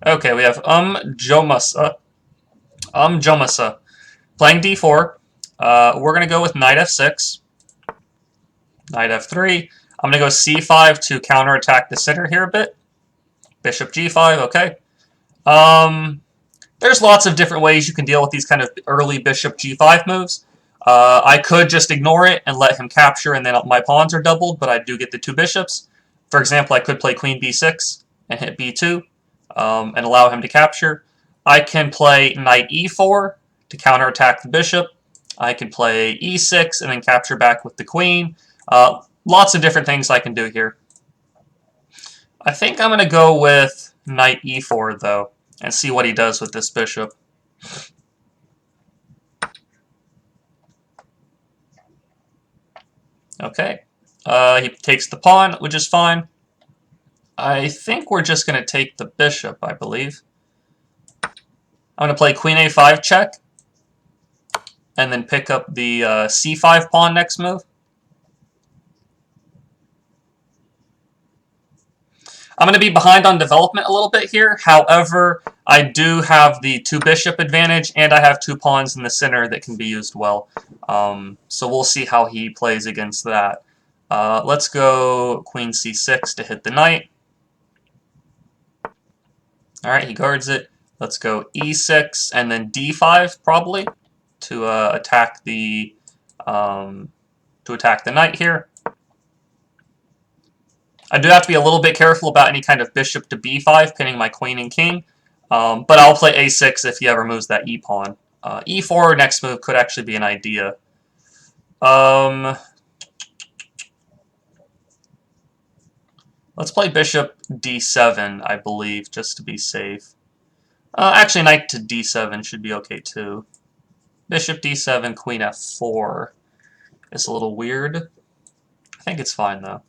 Okay, we have Jomasa playing d4. We're gonna go with knight f6, knight f3. I'm gonna go c5 to counterattack the sitter here a bit. Bishop g5. Okay. Um, there's lots of different ways you can deal with these kind of early bishop g5 moves. I could just ignore it and let him capture, and then my pawns are doubled, but I do get the two bishops. For example, I could play queen b6 and hit b2 and allow him to capture. I can play knight e4 to counterattack the bishop. I can play e6 and then capture back with the queen. Lots of different things I can do here. I think I'm going to go with knight e4, though, and see what he does with this bishop. Okay. He takes the pawn, which is fine. I think we're just going to take the bishop, I believe. I'm going to play queen a5 check, and then pick up the c5 pawn next move. I'm going to be behind on development a little bit here. However, I do have the two bishop advantage, and I have two pawns in the center that can be used well. So we'll see how he plays against that. Let's go queen c6 to hit the knight. All right, he guards it. Let's go e6 and then d5 probably to attack the knight here. I do have to be a little bit careful about any kind of bishop to b5, pinning my queen and king. But I'll play a6 if he ever moves that e-pawn. E4 next move could actually be an idea. Let's play bishop d7, I believe, just to be safe. Actually, knight to d7 should be okay, too. Bishop d7, queen f4 is a little weird. I think it's fine, though.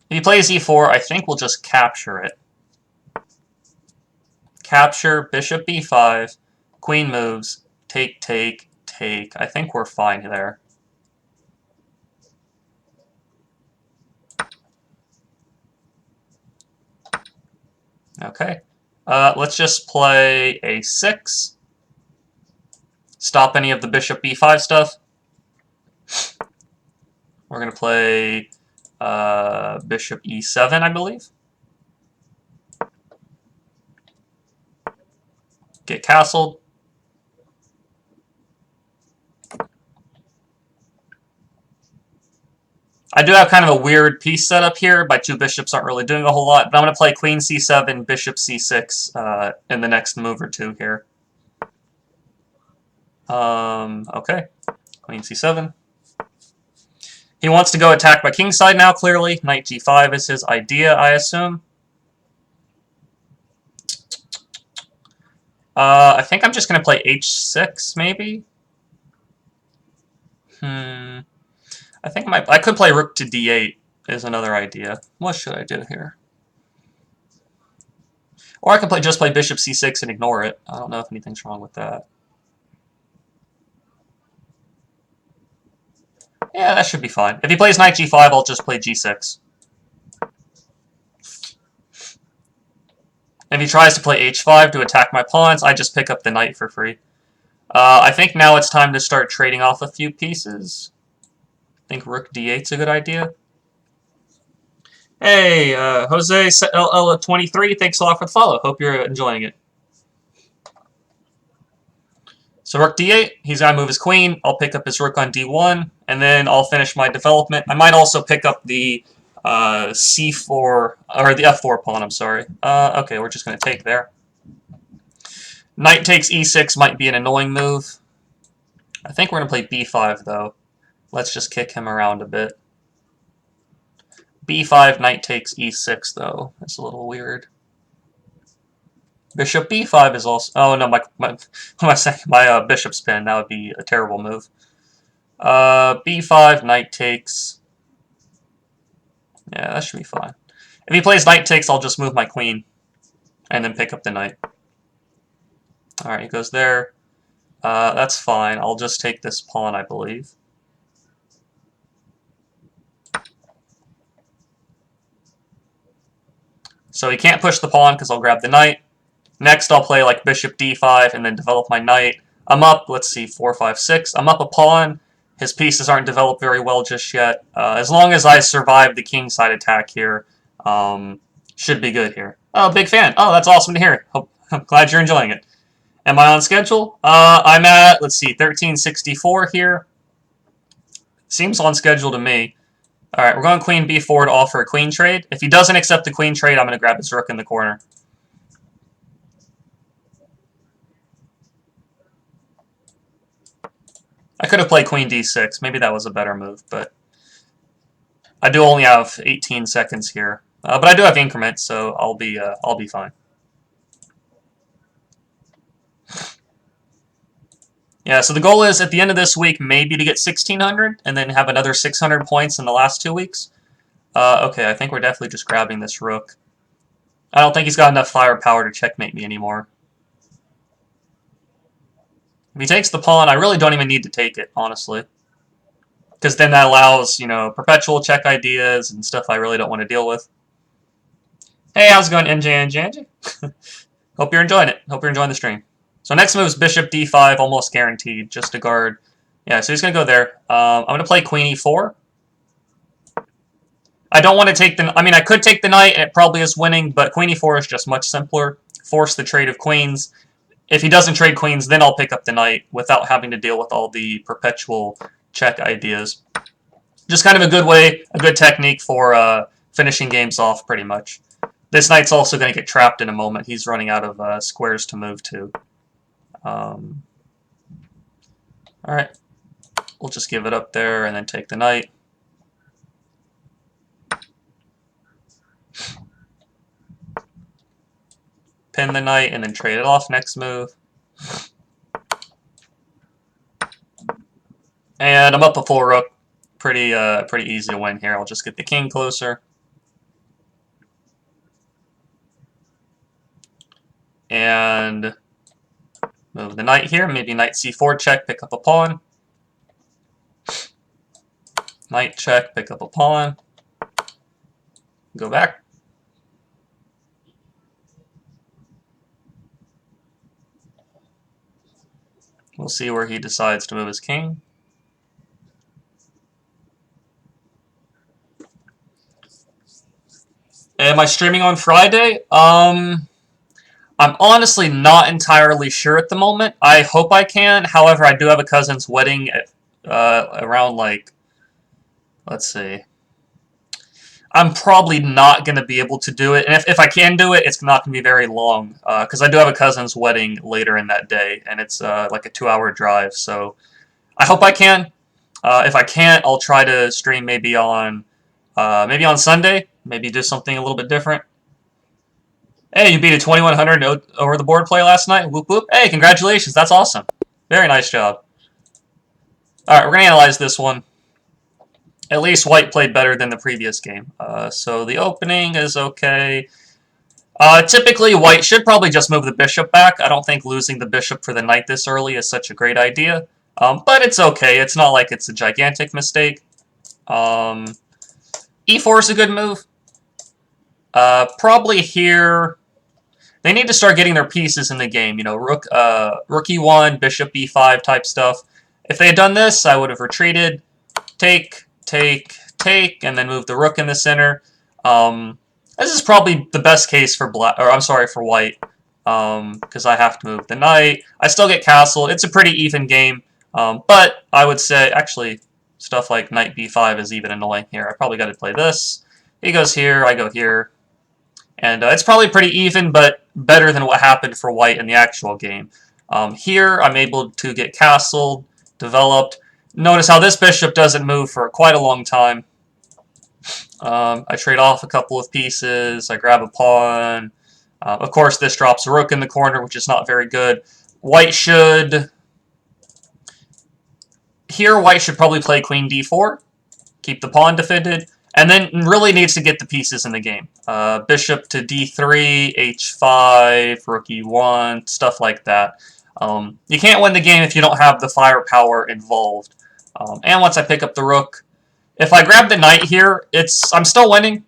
If he plays e4, I think we'll just capture it. Capture, bishop b5, queen moves, take, take, take. I think we're fine there. Okay. Let's just play a6. Stop any of the bishop b5 stuff. We're going to play bishop e7, I believe. Get castled. I do have kind of a weird piece set up here. My two bishops aren't really doing a whole lot, but I'm going to play queen c7, bishop c6 in the next move or two here. Okay. Queen c7. He wants to go attack my king side now, clearly. Knight g5 is his idea, I assume. I think I'm just going to play h6, maybe? I think I could play rook to d8 is another idea. What should I do here? Or I could just play bishop c6 and ignore it. I don't know if anything's wrong with that. Yeah, that should be fine. If he plays knight g5, I'll just play g6. If he tries to play h5 to attack my pawns, I just pick up the knight for free. I think now it's time to start trading off a few pieces. I think rook d8's a good idea. Hey, Jose LL23, thanks a lot for the follow. Hope you're enjoying it. So rook d8, he's going to move his queen. I'll pick up his rook on d1, and then I'll finish my development. I might also pick up the c4, or the f4 pawn, I'm sorry. Okay, we're just going to take there. Knight takes e6 might be an annoying move. I think we're going to play b5, though. Let's just kick him around a bit. b5, knight takes e6, though. That's a little weird. Bishop b5 is also... Oh, no, my bishop's pinned. That would be a terrible move. b5, knight takes... Yeah, that should be fine. If he plays knight takes, I'll just move my queen and then pick up the knight. Alright, he goes there. That's fine. I'll just take this pawn, I believe. So he can't push the pawn because I'll grab the knight. Next, I'll play like bishop d5 and then develop my knight. I'm up, let's see, 4, 5, 6. I'm up a pawn. His pieces aren't developed very well just yet. As long as I survive the kingside attack here, should be good here. Oh, big fan. Oh, that's awesome to hear. I'm glad you're enjoying it. Am I on schedule? I'm at, let's see, 1364 here. Seems on schedule to me. All right, we're going queen b4 to offer a queen trade. If he doesn't accept the queen trade, I'm going to grab his rook in the corner. I could have played queen d6. Maybe that was a better move, but I do only have 18 seconds here. But I do have increment, so I'll be fine. Yeah, so the goal is at the end of this week maybe to get 1,600 and then have another 600 points in the last 2 weeks. Okay, I think we're definitely just grabbing this rook. I don't think he's got enough firepower to checkmate me anymore. If he takes the pawn, I really don't even need to take it, honestly. Because then that allows, you know, perpetual check ideas and stuff I really don't want to deal with. Hey, how's it going, NJ? Hope you're enjoying it. Hope you're enjoying the stream. So next move is bishop d5, almost guaranteed, just to guard. Yeah, so he's going to go there. I'm going to play queen e4. I don't want to take the... I mean, I could take the knight, and it probably is winning, but queen e4 is just much simpler. Force the trade of queens. If he doesn't trade queens, then I'll pick up the knight without having to deal with all the perpetual check ideas. Just kind of a good way, a good technique for finishing games off, pretty much. This knight's also going to get trapped in a moment. He's running out of squares to move to. Alright. We'll just give it up there and then take the knight. Pin the knight and then trade it off next move. And I'm up a full rook. Pretty easy to win here. I'll just get the king closer. And move the knight here. Maybe knight c4 check, pick up a pawn. Knight check, pick up a pawn. Go back. We'll see where he decides to move his king. Am I streaming on Friday? I'm honestly not entirely sure at the moment. I hope I can. However, I do have a cousin's wedding at, around, like, let's see. I'm probably not going to be able to do it. And if I can do it, it's not going to be very long. Because I do have a cousin's wedding later in that day. And it's like a 2-hour drive. So I hope I can. If I can't, I'll try to stream maybe on Sunday. Maybe do something a little bit different. Hey, you beat a 2100 over the board play last night. Whoop whoop. Hey, congratulations. That's awesome. Very nice job. Alright, we're going to analyze this one. At least white played better than the previous game. So the opening is okay. Typically, white should probably just move the bishop back. I don't think losing the bishop for the knight this early is such a great idea. But it's okay. It's not like it's a gigantic mistake. E4 is a good move. Probably here... They need to start getting their pieces in the game. You know, rook e1, bishop e5 type stuff. If they had done this, I would have retreated. Take, and then move the rook in the center. This is probably the best case for for white. Because I have to move the knight. I still get castle. It's a pretty even game. But I would say, actually, stuff like knight b5 is even annoying here. I probably got to play this. He goes here, I go here. And it's probably pretty even, but better than what happened for white in the actual game. Here, I'm able to get castled, developed. Notice how this bishop doesn't move for quite a long time. I trade off a couple of pieces. I grab a pawn. Of course, this drops a rook in the corner, which is not very good. White should... Here, white should probably play queen d4. Keep the pawn defended. And then really needs to get the pieces in the game. Bishop to d3, h5, rook e1, stuff like that. You can't win the game if you don't have the firepower involved. And once I pick up the rook, if I grab the knight here, I'm still winning.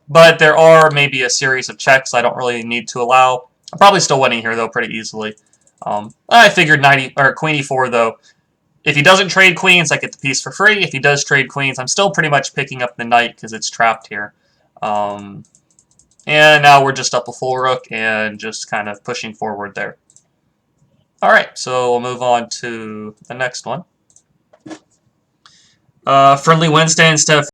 But there are maybe a series of checks I don't really need to allow. I'm probably still winning here, though, pretty easily. I figured queen e4, though. If he doesn't trade queens, I get the piece for free. If he does trade queens, I'm still pretty much picking up the knight because it's trapped here. And now we're just up a full rook and just kind of pushing forward there. All right, so we'll move on to the next one. Friendly Wednesday instead of